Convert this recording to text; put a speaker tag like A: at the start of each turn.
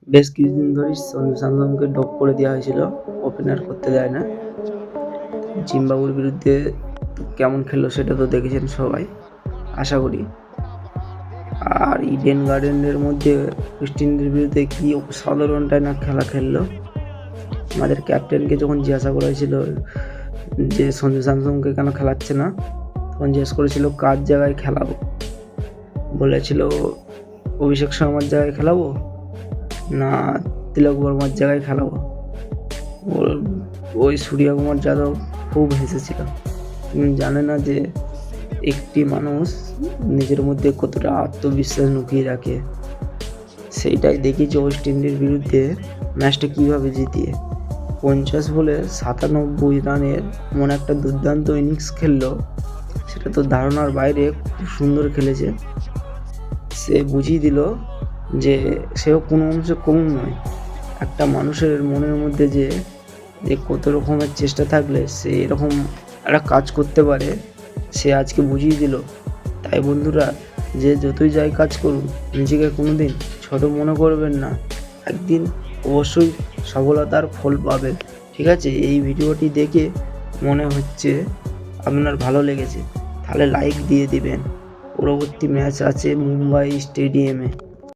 A: বেশ কিছুদিন ধরেই সঞ্জু স্যামসনকে ড্রপ করে দেওয়া হয়েছিল, ওপেনার করতে দেয় না। জিম্বাবুয়ের বিরুদ্ধে কেমন খেললো সেটা তো দেখেছেন সবাই আশা করি। আর ইডেন গার্ডেনের মধ্যে ওয়েস্ট ইন্ডিজের বিরুদ্ধে কি অসাধারণটাই না খেলা খেললো। আমাদের ক্যাপ্টেনকে যখন জিজ্ঞাসা করা হয়েছিল যে সঞ্জু স্যামসনকে কেন খেলাচ্ছে না, তখন জিজ্ঞেস করেছিল কার জায়গায় খেলাবো। বলেছিল অভিষেক শর্মার জায়গায় খেলাবো না তিলক বর্মার জায়গায় খেলাবো। ওই সূর্যকুমার যাদব খুব হেসেছিল। জানে না যে একটি মানুষ নিজের মধ্যে কতটা আত্মবিশ্বাস লুকিয়ে রাখে। সেইটাই দেখিয়েছে ওয়েস্ট ইন্ডিজের বিরুদ্ধে ম্যাচটা কীভাবে জিতিয়ে 50 বলে 97 রানের এমন একটা দুর্দান্ত ইনিংস খেললো, সেটা তো ধারণার বাইরে। খুব সুন্দর খেলেছে। সে বুঝিয়ে দিল যে সেও কোনো অংশে কম নয়। একটা মানুষের মনের মধ্যে যে কত রকমের চেষ্টা থাকলে সে এরকম একটা কাজ করতে পারে, সে আজকে বুঝিয়ে দিল। তাই বন্ধুরা, যে যতই যাই কাজ করুন, নিজেকে কোনো দিন ছোটো মনে করবেন না। একদিন অবশ্যই সফলতার ফল পাবেন। ঠিক আছে, এই ভিডিওটি দেখে মনে হচ্ছে আপনার ভালো লেগেছে, তাহলে লাইক দিয়ে দিবেন। পরবর্তী ম্যাচ আছে মুম্বাই স্টেডিয়ামে।